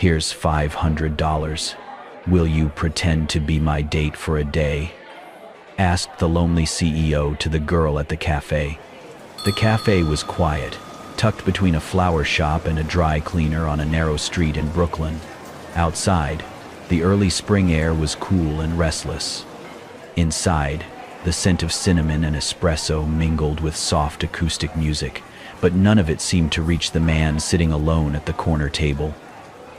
Here's $500. Will you pretend to be my date for a day? Asked the lonely CEO to the girl at the cafe. The cafe was quiet, tucked between a flower shop and a dry cleaner on a narrow street in Brooklyn. Outside, the early spring air was cool and restless. Inside, the scent of cinnamon and espresso mingled with soft acoustic music, but none of it seemed to reach the man sitting alone at the corner table.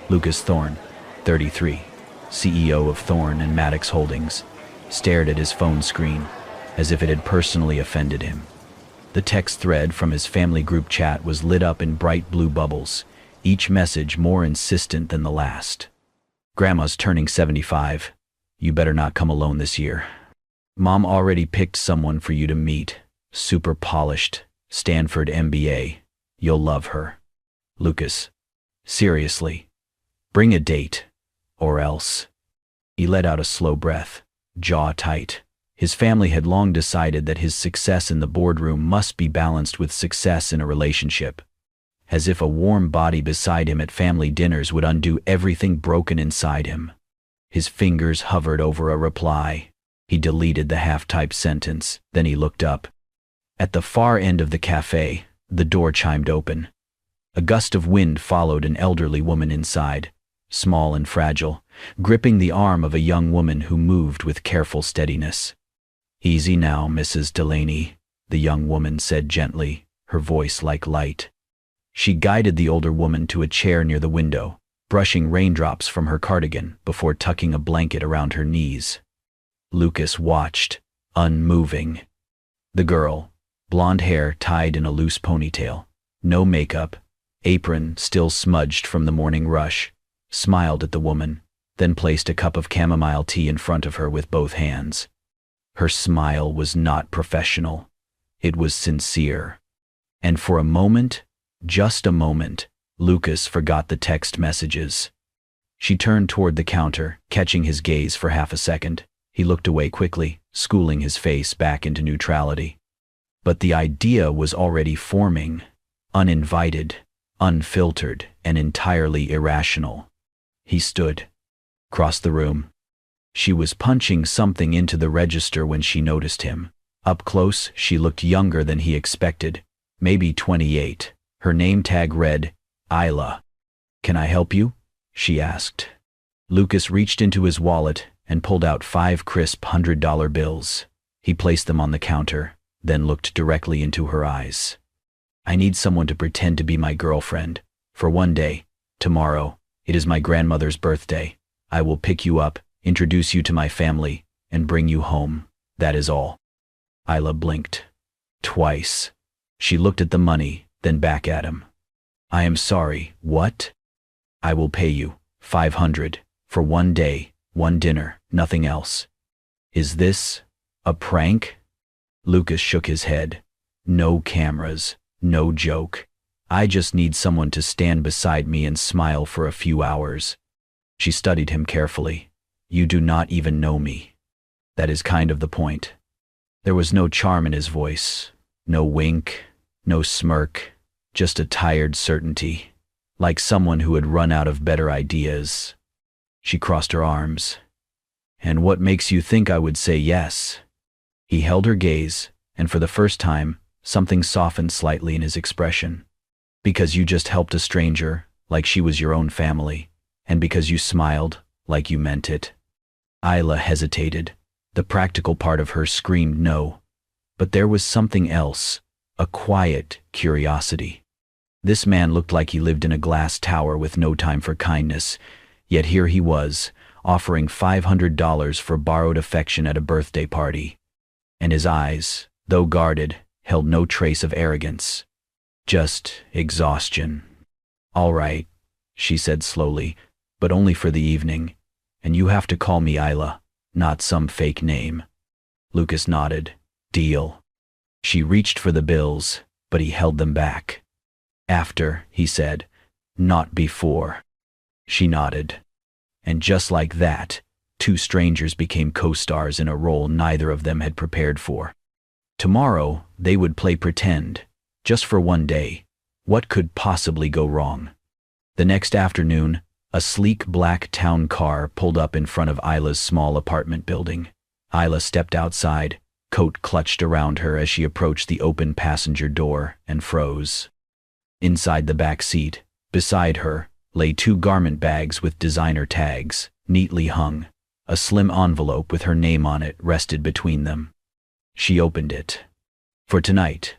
Lucas Thorne, 33, CEO of Thorne and Maddox Holdings, stared at his phone screen as if it had personally offended him. The text thread from his family group chat was lit up in bright blue bubbles, each message more insistent than the last. Grandma's turning 75. You better not come alone this year. Mom already picked someone for you to meet. Super polished, Stanford MBA. You'll love her. Lucas. Seriously. Bring a date. Or else. He let out a slow breath, jaw tight. His family had long decided that his success in the boardroom must be balanced with success in a relationship. As if a warm body beside him at family dinners would undo everything broken inside him. His fingers hovered over a reply. He deleted the half-typed sentence, then he looked up. At the far end of the cafe, the door chimed open. A gust of wind followed an elderly woman inside, small and fragile, gripping the arm of a young woman who moved with careful steadiness. Easy now, Mrs. Delaney, the young woman said gently, her voice like light. She guided the older woman to a chair near the window, brushing raindrops from her cardigan before tucking a blanket around her knees. Lucas watched, unmoving. The girl, blonde hair tied in a loose ponytail, no makeup, apron still smudged from the morning rush, smiled at the woman, then placed a cup of chamomile tea in front of her with both hands. Her smile was not professional. It was sincere. And for a moment, just a moment, Lucas forgot the text messages. She turned toward the counter, catching his gaze for half a second. He looked away quickly, schooling his face back into neutrality. But the idea was already forming, uninvited, unfiltered, and entirely irrational. He stood, crossed the room. She was punching something into the register when she noticed him. Up close, she looked younger than he expected, maybe 28. Her name tag read, Isla. Can I help you? She asked. Lucas reached into his wallet and pulled out 5 crisp $100 bills. He placed them on the counter, then looked directly into her eyes. I need someone to pretend to be my girlfriend. For one day, tomorrow, it is my grandmother's birthday. I will pick you up, introduce you to my family, and bring you home. That is all. Isla blinked. Twice. She looked at the money, then back at him. I am sorry, what? I will pay you, 500, for one day, one dinner, nothing else. Is this a prank? Lucas shook his head. No cameras, no joke. I just need someone to stand beside me and smile for a few hours. She studied him carefully. You do not even know me. That is kind of the point. There was no charm in his voice, no wink, no smirk, just a tired certainty, like someone who had run out of better ideas. She crossed her arms. And what makes you think I would say yes? He held her gaze, and for the first time, something softened slightly in his expression. Because you just helped a stranger, like she was your own family, and because you smiled, like you meant it. Isla hesitated. The practical part of her screamed no. But there was something else, a quiet curiosity. This man looked like he lived in a glass tower with no time for kindness, yet here he was, offering $500 for borrowed affection at a birthday party. And his eyes, though guarded, held no trace of arrogance. Just exhaustion. All right, she said slowly, but only for the evening. And you have to call me Isla, not some fake name. Lucas nodded. Deal. She reached for the bills, but he held them back. After, he said, not before. She nodded. And just like that, 2 strangers became co-stars in a role neither of them had prepared for. Tomorrow, they would play pretend, just for one day. What could possibly go wrong? The next afternoon, A sleek black town car pulled up in front of Isla's small apartment building. Isla stepped outside, coat clutched around her as she approached the open passenger door, and froze. Inside the back seat, beside her, lay 2 garment bags with designer tags, neatly hung. A slim envelope with her name on it rested between them. She opened it. "For tonight.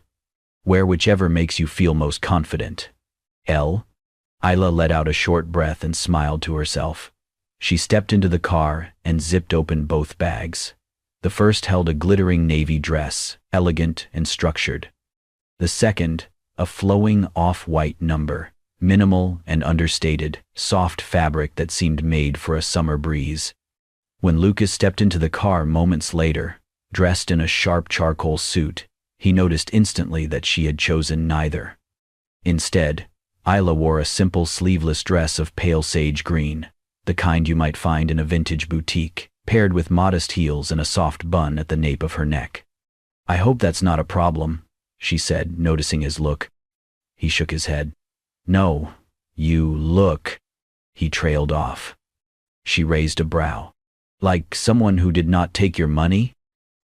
Wear whichever makes you feel most confident. L." Isla let out a short breath and smiled to herself. She stepped into the car and zipped open both bags. The first held a glittering navy dress, elegant and structured. The second, a flowing off-white number, minimal and understated, soft fabric that seemed made for a summer breeze. When Lucas stepped into the car moments later, dressed in a sharp charcoal suit, he noticed instantly that she had chosen neither. Instead, Isla wore a simple sleeveless dress of pale sage green, the kind you might find in a vintage boutique, paired with modest heels and a soft bun at the nape of her neck. "I hope that's not a problem," she said, noticing his look. He shook his head. "No, you look," he trailed off. She raised a brow. "Like someone who did not take your money?"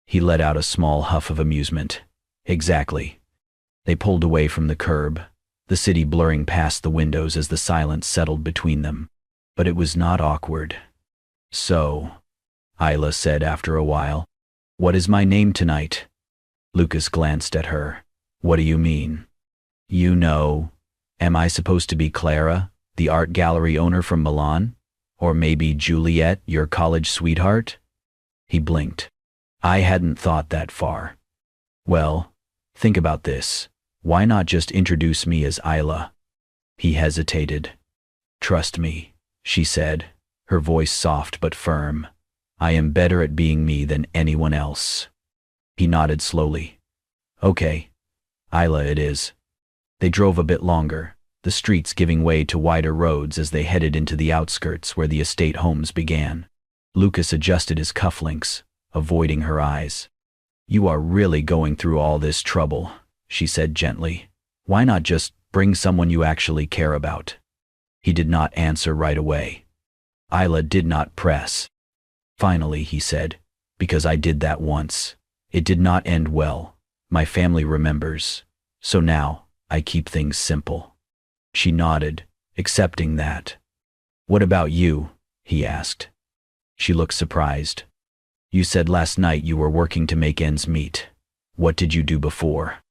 He let out a small huff of amusement. "Exactly." They pulled away from the curb, the city blurring past the windows as the silence settled between them. But it was not awkward. "So," Isla said after a while, "what is my name tonight?" Lucas glanced at her. "What do you mean?" "You know, am I supposed to be Clara, the art gallery owner from Milan? Or maybe Juliet, your college sweetheart?" He blinked. "I hadn't thought that far." "Well, think about this. Why not just introduce me as Isla?" He hesitated. "Trust me," she said, her voice soft but firm. "I am better at being me than anyone else." He nodded slowly. "Okay, Isla it is." They drove a bit longer, the streets giving way to wider roads as they headed into the outskirts where the estate homes began. Lucas adjusted his cufflinks, avoiding her eyes. "You are really going through all this trouble," she said gently. "Why not just bring someone you actually care about?" He did not answer right away. Isla did not press. Finally, he said, "Because I did that once. It did not end well. My family remembers. So now, I keep things simple." She nodded, accepting that. "What about you?" he asked. She looked surprised. "You said last night you were working to make ends meet. What did you do before?"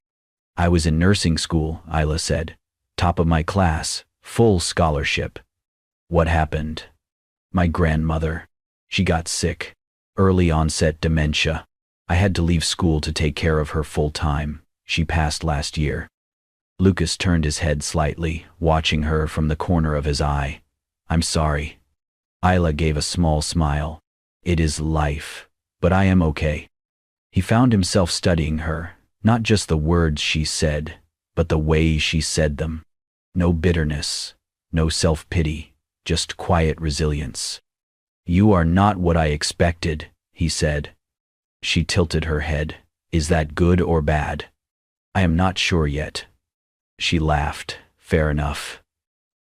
"I was in nursing school," Isla said. "Top of my class, full scholarship." "What happened?" "My grandmother. She got sick. Early onset dementia. I had to leave school to take care of her full time. She passed last year." Lucas turned his head slightly, watching her from the corner of his eye. "I'm sorry." Isla gave a small smile. "It is life, but I am okay." He found himself studying her, not just the words she said, but the way she said them. No bitterness, no self-pity, just quiet resilience. "You are not what I expected," he said. She tilted her head. "Is that good or bad?" "I am not sure yet." She laughed. "Fair enough."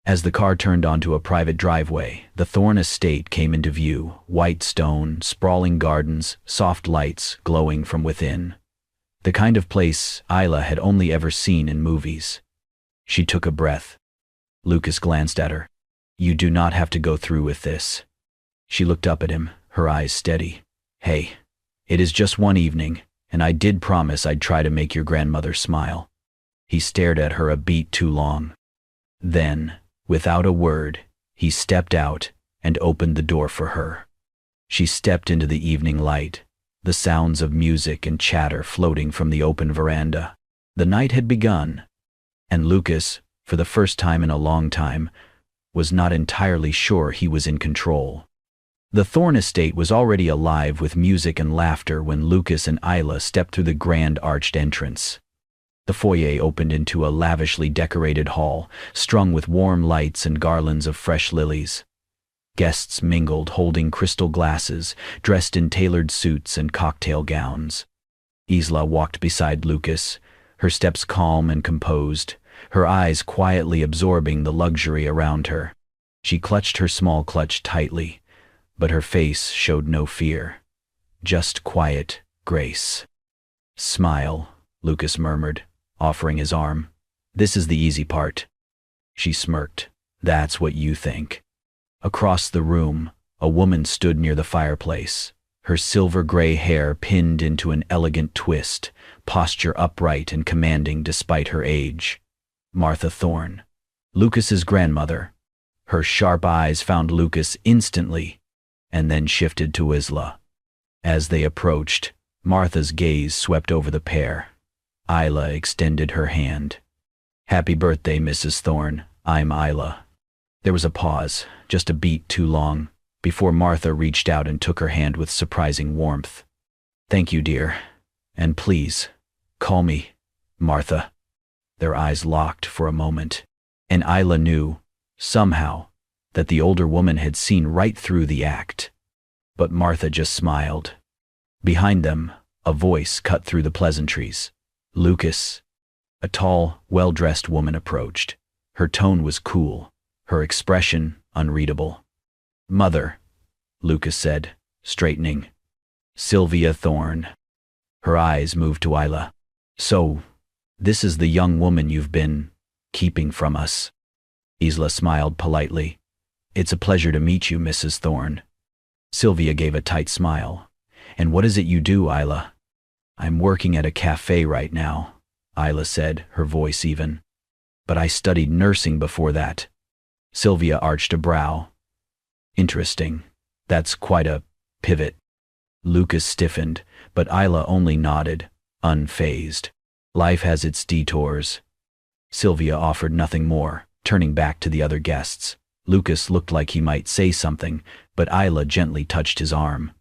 As the car turned onto a private driveway, the Thorne estate came into view, white stone, sprawling gardens, soft lights glowing from within. The kind of place Isla had only ever seen in movies. She took a breath. Lucas glanced at her. "You do not have to go through with this." She looked up at him, her eyes steady. "Hey, it is just one evening, and I did promise I'd try to make your grandmother smile." He stared at her a beat too long. Then, without a word, he stepped out and opened the door for her. She stepped into the evening light, the sounds of music and chatter floating from the open veranda. The night had begun, and Lucas, for the first time in a long time, was not entirely sure he was in control. The Thorne estate was already alive with music and laughter when Lucas and Isla stepped through the grand arched entrance. The foyer opened into a lavishly decorated hall, strung with warm lights and garlands of fresh lilies. Guests mingled, holding crystal glasses, dressed in tailored suits and cocktail gowns. Isla walked beside Lucas, her steps calm and composed, her eyes quietly absorbing the luxury around her. She clutched her small clutch tightly, but her face showed no fear. Just quiet grace. Smile, Lucas murmured, offering his arm. This is the easy part. She smirked. That's what you think. Across the room, a woman stood near the fireplace, her silver-gray hair pinned into an elegant twist, posture upright and commanding despite her age. Martha Thorne, Lucas's grandmother. Her sharp eyes found Lucas instantly, and then shifted to Isla. As they approached, Martha's gaze swept over the pair. Isla extended her hand. Happy birthday, Mrs. Thorne. I'm Isla. There was a pause, just a beat too long, before Martha reached out and took her hand with surprising warmth. Thank you, dear. And please, call me Martha. Their eyes locked for a moment, and Isla knew, somehow, that the older woman had seen right through the act. But Martha just smiled. Behind them, a voice cut through the pleasantries. Lucas. A tall, well-dressed woman approached. Her tone was cool, her expression unreadable. Mother, Lucas said, straightening. Sylvia Thorne. Her eyes moved to Isla. So, this is the young woman you've been keeping from us. Isla smiled politely. It's a pleasure to meet you, Mrs. Thorne. Sylvia gave a tight smile. And what is it you do, Isla? I'm working at a cafe right now, Isla said, her voice even. But I studied nursing before that. Sylvia arched a brow. Interesting. That's quite a pivot. Lucas stiffened, but Isla only nodded, unfazed. Life has its detours. Sylvia offered nothing more, turning back to the other guests. Lucas looked like he might say something, but Isla gently touched his arm.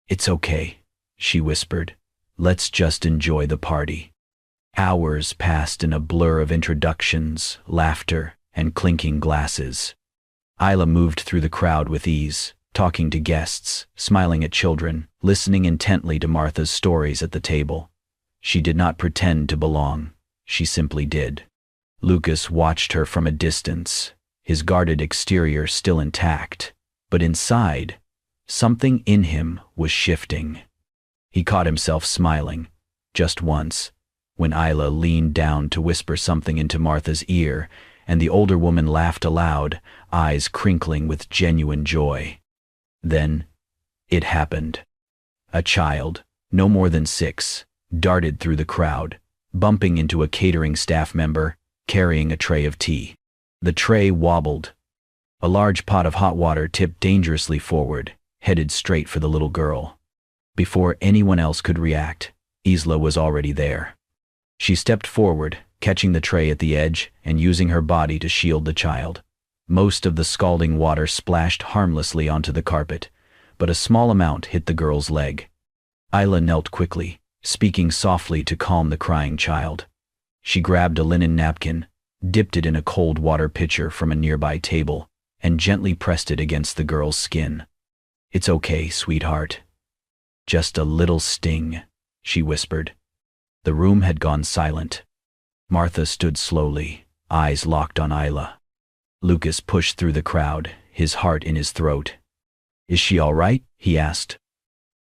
It's okay, she whispered. Let's just enjoy the party. Hours passed in a blur of introductions, laughter, and clinking glasses. Isla moved through the crowd with ease, talking to guests, smiling at children, listening intently to Martha's stories at the table. She did not pretend to belong. She simply did. Lucas watched her from a distance, his guarded exterior still intact, but inside, something in him was shifting. He caught himself smiling, just once, when Isla leaned down to whisper something into Martha's ear, and the older woman laughed aloud, eyes crinkling with genuine joy. Then, it happened. A child, no more than 6, darted through the crowd, bumping into a catering staff member, carrying a tray of tea. The tray wobbled. A large pot of hot water tipped dangerously forward, headed straight for the little girl. Before anyone else could react, Isla was already there. She stepped forward, catching the tray at the edge and using her body to shield the child. Most of the scalding water splashed harmlessly onto the carpet, but a small amount hit the girl's leg. Isla knelt quickly, speaking softly to calm the crying child. She grabbed a linen napkin, dipped it in a cold water pitcher from a nearby table, and gently pressed it against the girl's skin. It's okay, sweetheart. Just a little sting, she whispered. The room had gone silent. Martha stood slowly, eyes locked on Isla. Lucas pushed through the crowd, his heart in his throat. Is she all right? He asked.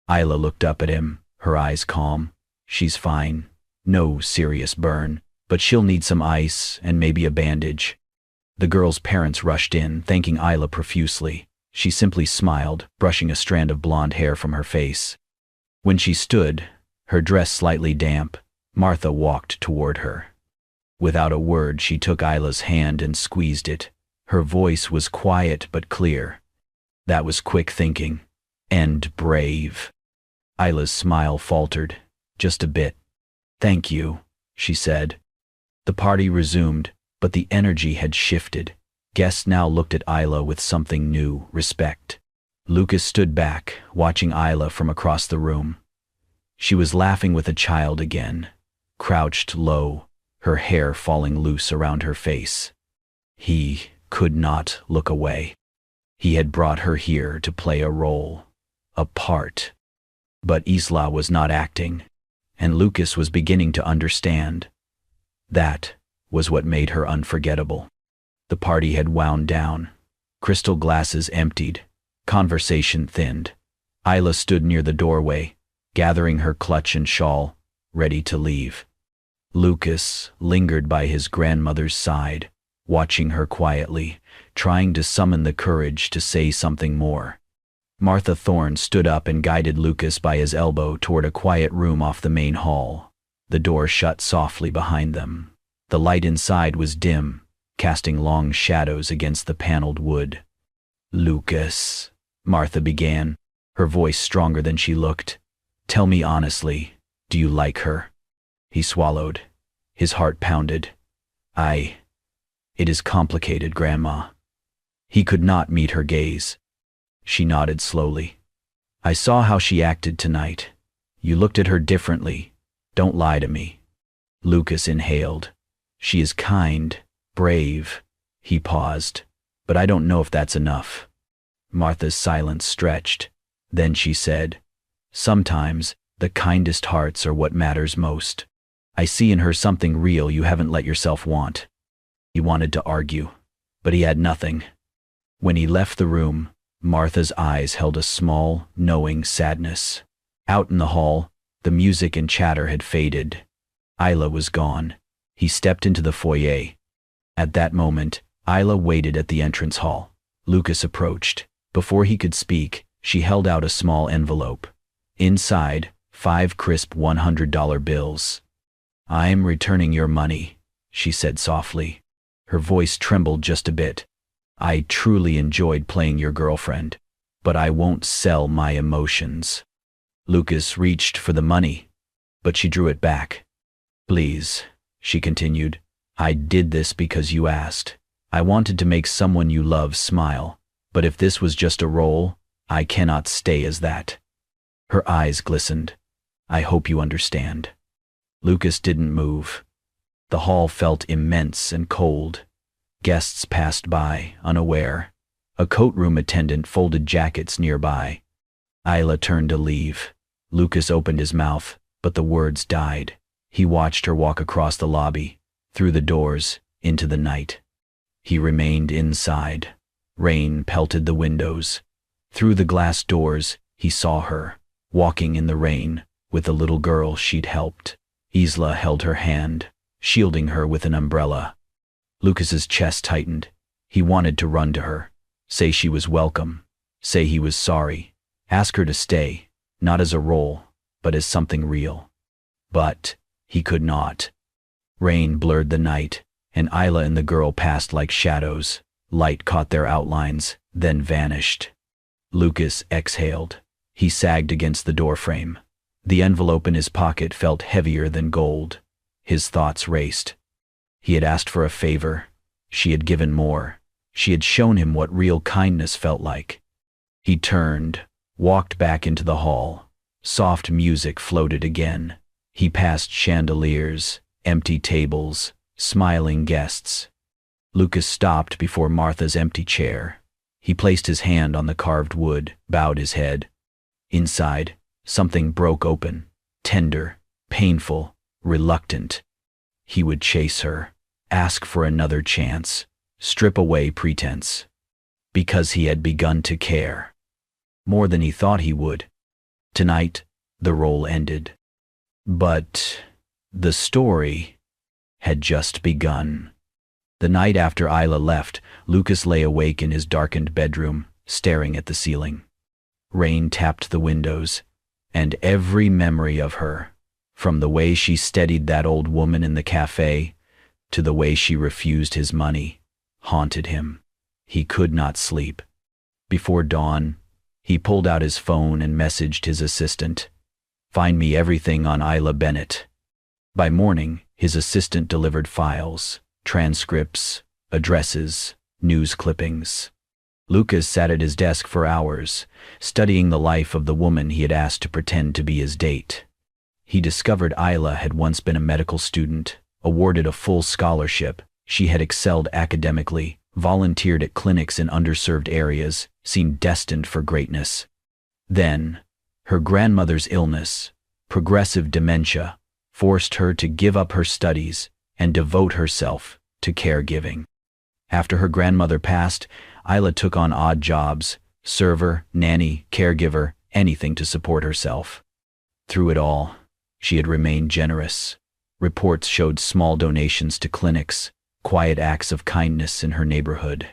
Isla looked up at him, her eyes calm. She's fine. No serious burn, but she'll need some ice and maybe a bandage. The girl's parents rushed in, thanking Isla profusely. She simply smiled, brushing a strand of blonde hair from her face. When she stood, her dress slightly damp, Martha walked toward her. Without a word, she took Isla's hand and squeezed it. Her voice was quiet but clear. That was quick thinking. And brave. Isla's smile faltered, just a bit. Thank you, she said. The party resumed, but the energy had shifted. Guests now looked at Isla with something new, respect. Lucas stood back, watching Isla from across the room. She was laughing with a child again, crouched low, her hair falling loose around her face. He could not look away. He had brought her here to play a role, a part. But Isla was not acting, and Lucas was beginning to understand. That was what made her unforgettable. The party had wound down. Crystal glasses emptied. Conversation thinned. Isla stood near the doorway, gathering her clutch and shawl, ready to leave. Lucas lingered by his grandmother's side, watching her quietly, trying to summon the courage to say something more. Martha Thorne stood up and guided Lucas by his elbow toward a quiet room off the main hall. The door shut softly behind them. The light inside was dim, casting long shadows against the paneled wood. "Lucas," Martha began, her voice stronger than she looked. "Tell me honestly, do you like her?" He swallowed. His heart pounded. It is complicated, Grandma." He could not meet her gaze. She nodded slowly. "I saw how she acted tonight. You looked at her differently. Don't lie to me." Lucas inhaled. "She is kind, brave." He paused. "But I don't know if that's enough." Martha's silence stretched. Then she said, "Sometimes the kindest hearts are what matters most. I see in her something real you haven't let yourself want." He wanted to argue, but he had nothing. When he left the room, Martha's eyes held a small, knowing sadness. Out in the hall, the music and chatter had faded. Isla was gone. He stepped into the foyer. At that moment, Isla waited at the entrance hall. Lucas approached. Before he could speak, she held out a small envelope. Inside, 5 crisp $100 bills. "I am returning your money," she said softly. Her voice trembled just a bit. "I truly enjoyed playing your girlfriend, but I won't sell my emotions." Lucas reached for the money, but she drew it back. "Please," she continued, "I did this because you asked. I wanted to make someone you love smile, but if this was just a role, I cannot stay as that." Her eyes glistened. "I hope you understand." Lucas didn't move. The hall felt immense and cold. Guests passed by, unaware. A coat-room attendant folded jackets nearby. Isla turned to leave. Lucas opened his mouth, but the words died. He watched her walk across the lobby, through the doors, into the night. He remained inside. Rain pelted the windows. Through the glass doors, he saw her, walking in the rain, with the little girl she'd helped. Isla held her hand, shielding her with an umbrella. Lucas's chest tightened. He wanted to run to her, say she was welcome, say he was sorry, ask her to stay, not as a role, but as something real. But he could not. Rain blurred the night, and Isla and the girl passed like shadows. Light caught their outlines, then vanished. Lucas exhaled. He sagged against the doorframe. The envelope in his pocket felt heavier than gold. His thoughts raced. He had asked for a favor. She had given more. She had shown him what real kindness felt like. He turned, walked back into the hall. Soft music floated again. He passed chandeliers, empty tables, smiling guests. Lucas stopped before Martha's empty chair. He placed his hand on the carved wood, bowed his head. Inside, something broke open, tender, painful, reluctant. He would chase her, ask for another chance, strip away pretense. Because he had begun to care. More than he thought he would. Tonight, the role ended. But the story had just begun. The night after Isla left, Lucas lay awake in his darkened bedroom, staring at the ceiling. Rain tapped the windows, and every memory of her, from the way she steadied that old woman in the cafe, to the way she refused his money, haunted him. He could not sleep. Before dawn, he pulled out his phone and messaged his assistant, "Find me everything on Isla Bennett." By morning, his assistant delivered files, transcripts, addresses, news clippings. Lucas sat at his desk for hours, studying the life of the woman he had asked to pretend to be his date. He discovered Isla had once been a medical student, awarded a full scholarship. She had excelled academically, volunteered at clinics in underserved areas, seemed destined for greatness. Then, her grandmother's illness, progressive dementia, forced her to give up her studies and devote herself to caregiving. After her grandmother passed, Isla took on odd jobs: server, nanny, caregiver, anything to support herself. Through it all, she had remained generous. Reports showed small donations to clinics, quiet acts of kindness in her neighborhood.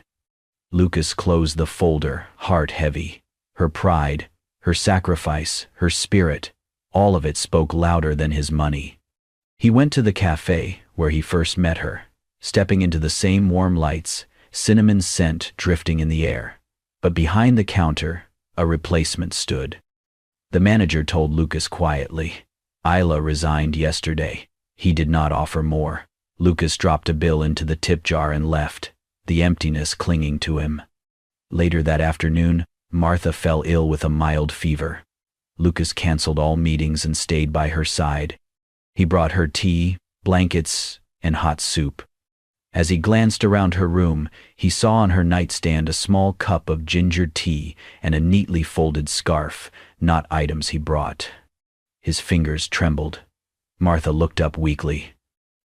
Lucas closed the folder, heart heavy. Her pride, her sacrifice, her spirit, all of it spoke louder than his money. He went to the cafe where he first met her, stepping into the same warm lights, cinnamon scent drifting in the air. But behind the counter, a replacement stood. The manager told Lucas quietly, "Isla resigned yesterday." He did not offer more. Lucas dropped a bill into the tip jar and left, the emptiness clinging to him. Later that afternoon, Martha fell ill with a mild fever. Lucas canceled all meetings and stayed by her side. He brought her tea, blankets, and hot soup. As he glanced around her room, he saw on her nightstand a small cup of ginger tea and a neatly folded scarf, not items he brought. His fingers trembled. Martha looked up weakly.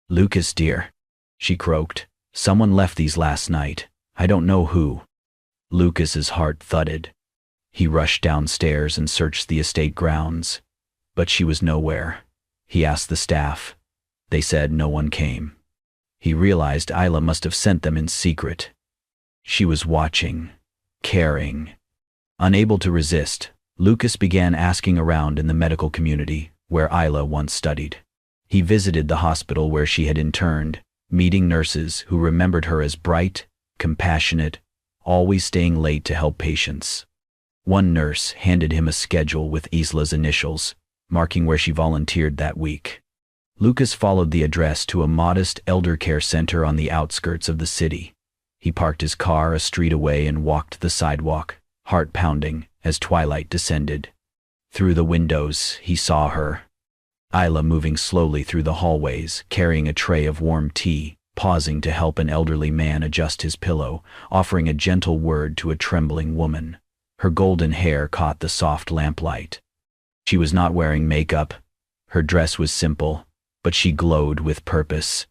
"Lucas, dear," she croaked, "someone left these last night. I don't know who." Lucas's heart thudded. He rushed downstairs and searched the estate grounds, but she was nowhere. He asked the staff. They said no one came. He realized Isla must have sent them in secret. She was watching, caring. Unable to resist, Lucas began asking around in the medical community, where Isla once studied. He visited the hospital where she had interned, meeting nurses who remembered her as bright, compassionate, always staying late to help patients. One nurse handed him a schedule with Isla's initials, marking where she volunteered that week. Lucas followed the address to a modest elder care center on the outskirts of the city. He parked his car a street away and walked the sidewalk, heart pounding, as twilight descended. Through the windows, he saw her. Isla moving slowly through the hallways, carrying a tray of warm tea, pausing to help an elderly man adjust his pillow, offering a gentle word to a trembling woman. Her golden hair caught the soft lamplight. She was not wearing makeup. Her dress was simple, but she glowed with purpose.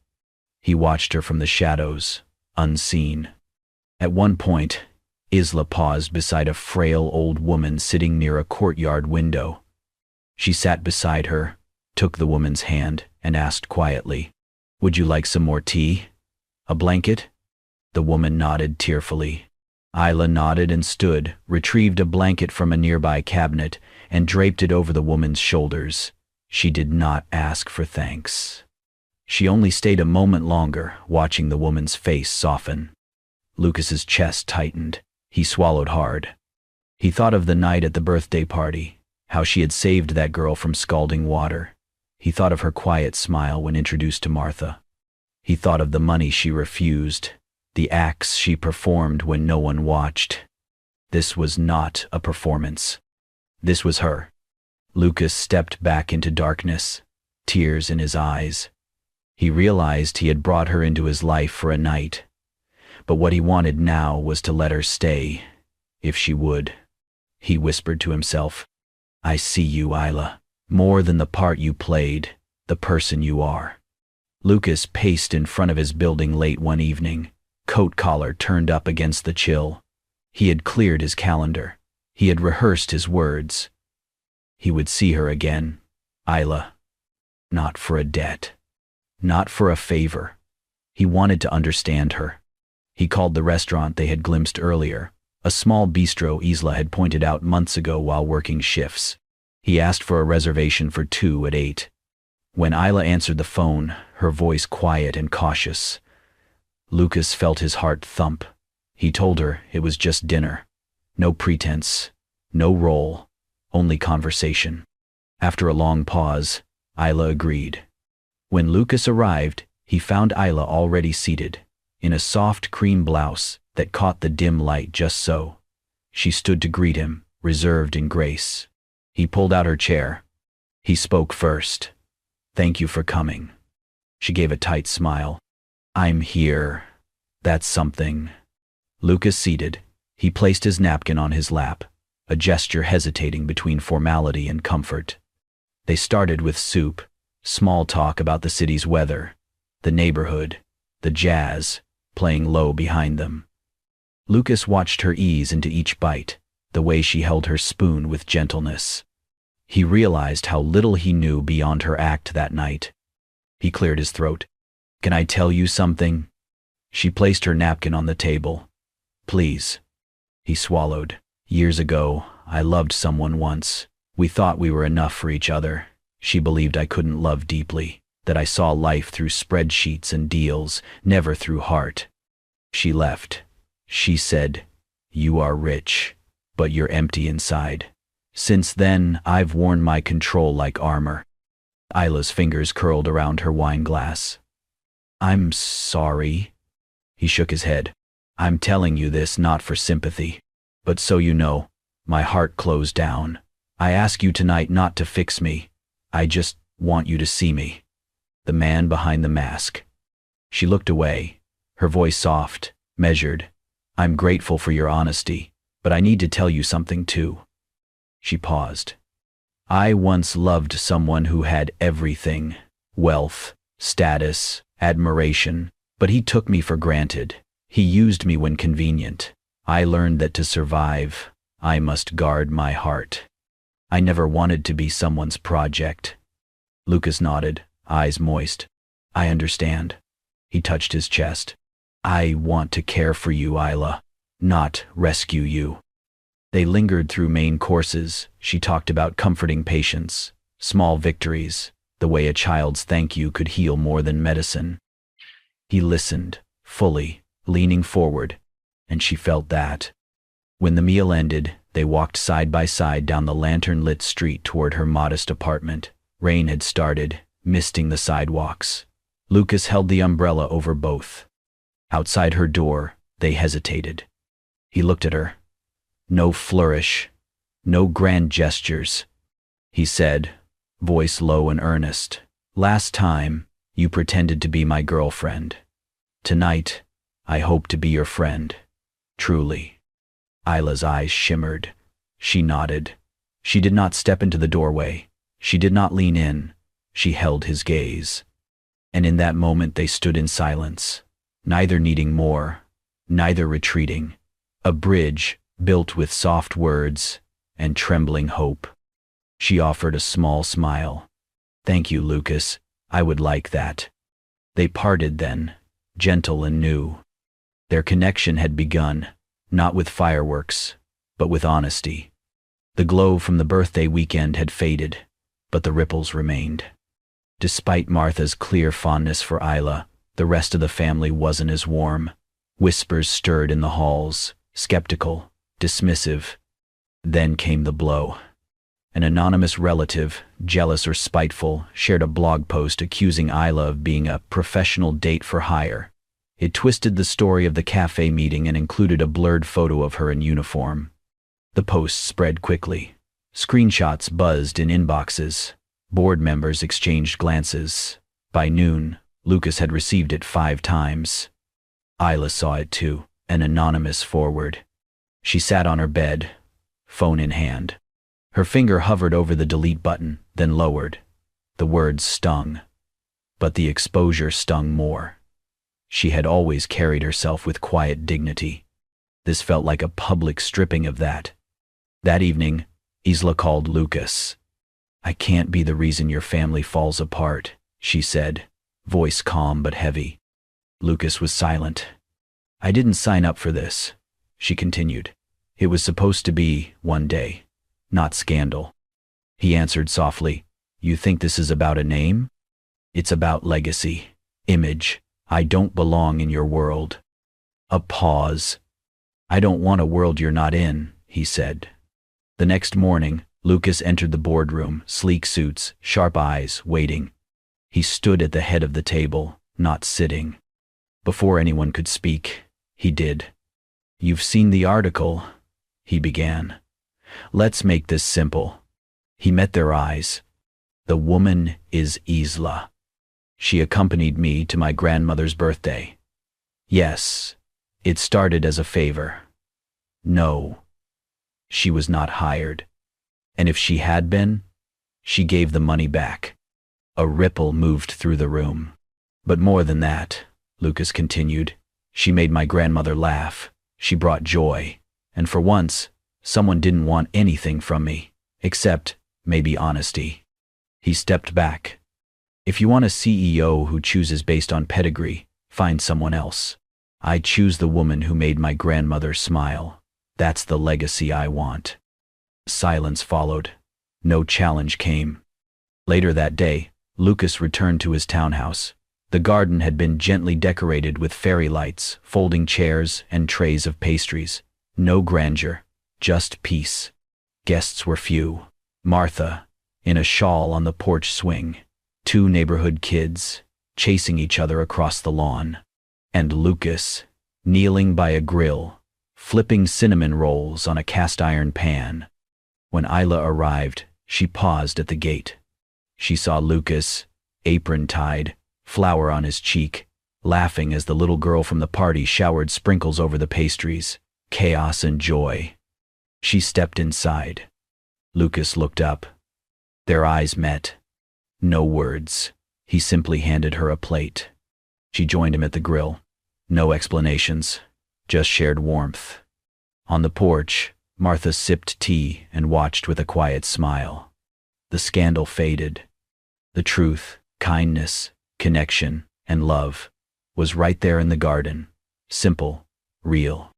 He watched her from the shadows, unseen. At one point, Isla paused beside a frail old woman sitting near a courtyard window. She sat beside her, took the woman's hand, and asked quietly, "Would you like some more tea? A blanket?" The woman nodded tearfully. Isla nodded and stood, retrieved a blanket from a nearby cabinet, and draped it over the woman's shoulders. She did not ask for thanks. She only stayed a moment longer, watching the woman's face soften. Lucas's chest tightened. He swallowed hard. He thought of the night at the birthday party, how she had saved that girl from scalding water. He thought of her quiet smile when introduced to Martha. He thought of the money she refused, the acts she performed when no one watched. This was not a performance. This was her. Lucas stepped back into darkness, tears in his eyes. He realized he had brought her into his life for a night, but what he wanted now was to let her stay, if she would. He whispered to himself, "I see you, Isla, more than the part you played, the person you are." Lucas paced in front of his building late one evening, coat collar turned up against the chill. He had cleared his calendar. He had rehearsed his words. He would see her again, Isla. Not for a debt. Not for a favor. He wanted to understand her. He called the restaurant they had glimpsed earlier, a small bistro Isla had pointed out months ago while working shifts. He asked for a reservation for 2 at 8. When Isla answered the phone, her voice quiet and cautious, Lucas felt his heart thump. He told her it was just dinner. No pretense, no role, only conversation. After a long pause, Isla agreed. When Lucas arrived, he found Isla already seated, in a soft cream blouse that caught the dim light just so. She stood to greet him, reserved in grace. He pulled out her chair. He spoke first. "Thank you for coming." She gave a tight smile. "I'm here. That's something." Lucas seated. He placed his napkin on his lap, a gesture hesitating between formality and comfort. They started with soup, small talk about the city's weather, the neighborhood, the jazz, playing low behind them. Lucas watched her ease into each bite, the way she held her spoon with gentleness. He realized how little he knew beyond her act that night. He cleared his throat. "Can I tell you something?" She placed her napkin on the table. "Please." He swallowed. "Years ago, I loved someone once. We thought we were enough for each other. She believed I couldn't love deeply, that I saw life through spreadsheets and deals, never through heart. She left. She said, 'You are rich, but you're empty inside.' Since then, I've worn my control like armor." Isla's fingers curled around her wine glass. "I'm sorry." He shook his head. "I'm telling you this not for sympathy, but so you know, my heart closed down. I ask you tonight not to fix me. I just want you to see me. The man behind the mask." She looked away, her voice soft, measured. "I'm grateful for your honesty, but I need to tell you something too." She paused. "I once loved someone who had everything, wealth, status, admiration, but he took me for granted. He used me when convenient. I learned that to survive, I must guard my heart. I never wanted to be someone's project." Lucas nodded, eyes moist. "I understand." He touched his chest. "I want to care for you, Isla, not rescue you." They lingered through main courses. She talked about comforting patients, small victories, the way a child's thank you could heal more than medicine. He listened, fully, leaning forward, and she felt that. When the meal ended, they walked side by side down the lantern-lit street toward her modest apartment. Rain had started, misting the sidewalks. Lucas held the umbrella over both. Outside her door, they hesitated. He looked at her. No flourish, no grand gestures. He said, voice low and earnest, "Last time, you pretended to be my girlfriend. Tonight, I hope to be your friend. Truly." Isla's eyes shimmered. She nodded. She did not step into the doorway. She did not lean in. She held his gaze. And in that moment they stood in silence, neither needing more, neither retreating. A bridge built with soft words and trembling hope. She offered a small smile. "Thank you, Lucas. I would like that." They parted then, gentle and new. Their connection had begun, not with fireworks, but with honesty. The glow from the birthday weekend had faded, but the ripples remained. Despite Martha's clear fondness for Isla, the rest of the family wasn't as warm. Whispers stirred in the halls, skeptical, dismissive. Then came the blow. An anonymous relative, jealous or spiteful, shared a blog post accusing Isla of being a professional date for hire. It twisted the story of the cafe meeting and included a blurred photo of her in uniform. The post spread quickly. Screenshots buzzed in inboxes. Board members exchanged glances. By noon, Lucas had received it 5 times. Isla saw it too, an anonymous forward. She sat on her bed, phone in hand. Her finger hovered over the delete button, then lowered. The words stung. But the exposure stung more. She had always carried herself with quiet dignity. This felt like a public stripping of that. That evening, Isla called Lucas. "I can't be the reason your family falls apart," she said, voice calm but heavy. Lucas was silent. "I didn't sign up for this," she continued. "It was supposed to be, one day, not scandal." He answered softly, "You think this is about a name? It's about legacy, image. I don't belong in your world." A pause. "I don't want a world you're not in," he said. The next morning, Lucas entered the boardroom, sleek suits, sharp eyes, waiting. He stood at the head of the table, not sitting. Before anyone could speak, he did. "You've seen the article," he began. "Let's make this simple." He met their eyes. "The woman is Isla. She accompanied me to my grandmother's birthday. Yes, it started as a favor. No, she was not hired. And if she had been, she gave the money back." A ripple moved through the room. "But more than that," Lucas continued, "she made my grandmother laugh. She brought joy, and for once, someone didn't want anything from me, except, maybe, honesty. He stepped back. If you want a CEO who chooses based on pedigree, find someone else. I choose the woman who made my grandmother smile. That's the legacy I want. Silence followed. No challenge came. Later that day, Lucas returned to his townhouse. The garden had been gently decorated with fairy lights, folding chairs, and trays of pastries. No grandeur, just peace. Guests were few. Martha, in a shawl on the porch swing. 2 neighborhood kids, chasing each other across the lawn. And Lucas, kneeling by a grill, flipping cinnamon rolls on a cast-iron pan. When Isla arrived, she paused at the gate. She saw Lucas, apron tied, flour on his cheek, laughing as the little girl from the party showered sprinkles over the pastries, chaos and joy. She stepped inside. Lucas looked up. Their eyes met. No words. He simply handed her a plate. She joined him at the grill. No explanations, just shared warmth. On the porch, Martha sipped tea and watched with a quiet smile. The scandal faded. The truth, kindness, connection, and love was right there in the garden, simple, real.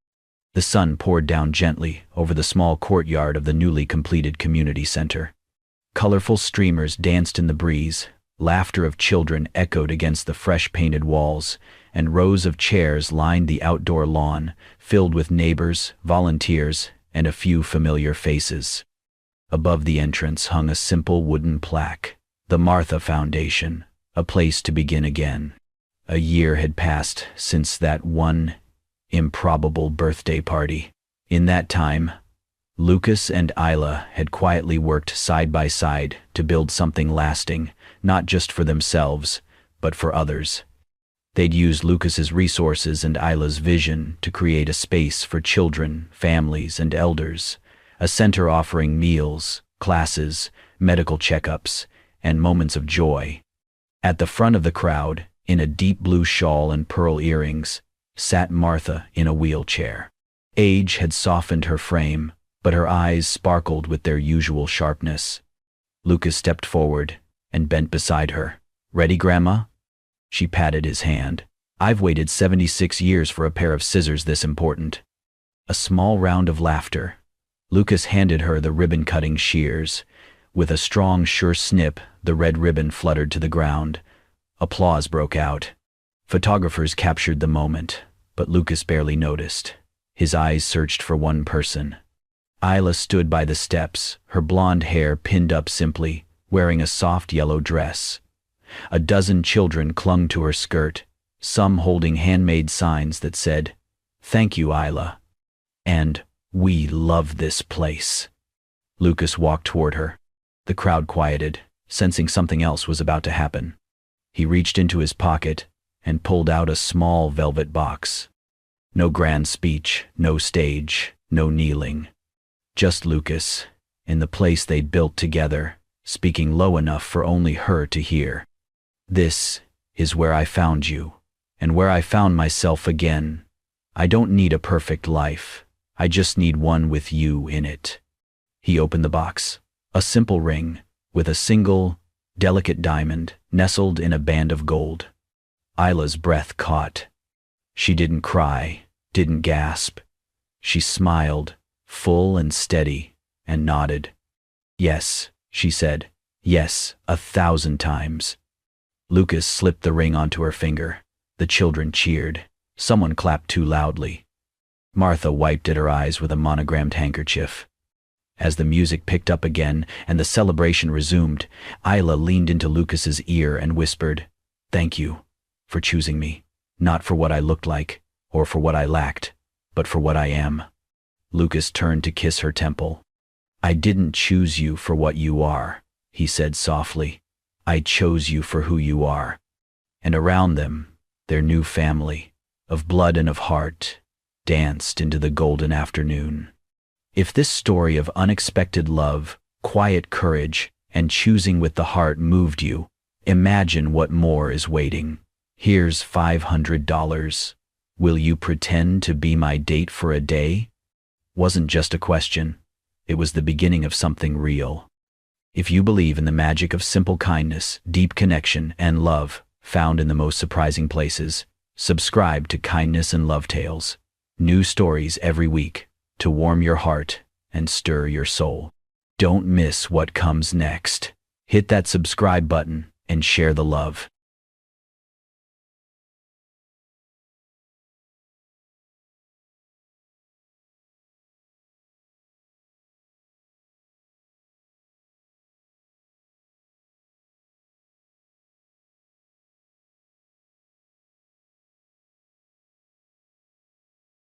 The sun poured down gently over the small courtyard of the newly completed community center. Colorful streamers danced in the breeze, laughter of children echoed against the fresh-painted walls, and rows of chairs lined the outdoor lawn, filled with neighbors, volunteers, and a few familiar faces. Above the entrance hung a simple wooden plaque, the Martha Foundation, a place to begin again. A year had passed since that one improbable birthday party. In that time, Lucas and Isla had quietly worked side by side to build something lasting, not just for themselves, but for others. They'd used Lucas's resources and Isla's vision to create a space for children, families, and elders, a center offering meals, classes, medical checkups, and moments of joy. At the front of the crowd, in a deep blue shawl and pearl earrings, sat Martha in a wheelchair. Age had softened her frame, but her eyes sparkled with their usual sharpness. Lucas stepped forward and bent beside her. "Ready, Grandma?" She patted his hand. "I've waited 76 years for a pair of scissors this important." A small round of laughter. Lucas handed her the ribbon-cutting shears. With a strong, sure snip, the red ribbon fluttered to the ground. Applause broke out. Photographers captured the moment, but Lucas barely noticed. His eyes searched for one person. Isla stood by the steps, her blonde hair pinned up simply, wearing a soft yellow dress. A dozen children clung to her skirt, some holding handmade signs that said, "Thank you, Isla," and "We love this place." Lucas walked toward her. The crowd quieted, sensing something else was about to happen. He reached into his pocket and pulled out a small velvet box. No grand speech, no stage, no kneeling. Just Lucas, in the place they'd built together, speaking low enough for only her to hear. "This is where I found you, and where I found myself again. I don't need a perfect life. I just need one with you in it." He opened the box. A simple ring, with a single, delicate diamond nestled in a band of gold. Isla's breath caught. She didn't cry, didn't gasp. She smiled, full and steady, and nodded. "Yes," she said. "Yes, 1,000 times." Lucas slipped the ring onto her finger. The children cheered. Someone clapped too loudly. Martha wiped at her eyes with a monogrammed handkerchief. As the music picked up again and the celebration resumed, Isla leaned into Lucas's ear and whispered, "Thank you for choosing me, not for what I looked like or for what I lacked, but for what I am." Lucas turned to kiss her temple. "I didn't choose you for what you are," he said softly. "I chose you for who you are." And around them, their new family, of blood and of heart, danced into the golden afternoon. If this story of unexpected love, quiet courage, and choosing with the heart moved you, imagine what more is waiting. Here's $500. Will you pretend to be my date for a day? Wasn't just a question. It was the beginning of something real. If you believe in the magic of simple kindness, deep connection, and love, found in the most surprising places, subscribe to Kindness and Love Tales. New stories every week to warm your heart and stir your soul. Don't miss what comes next. Hit that subscribe button and share the love.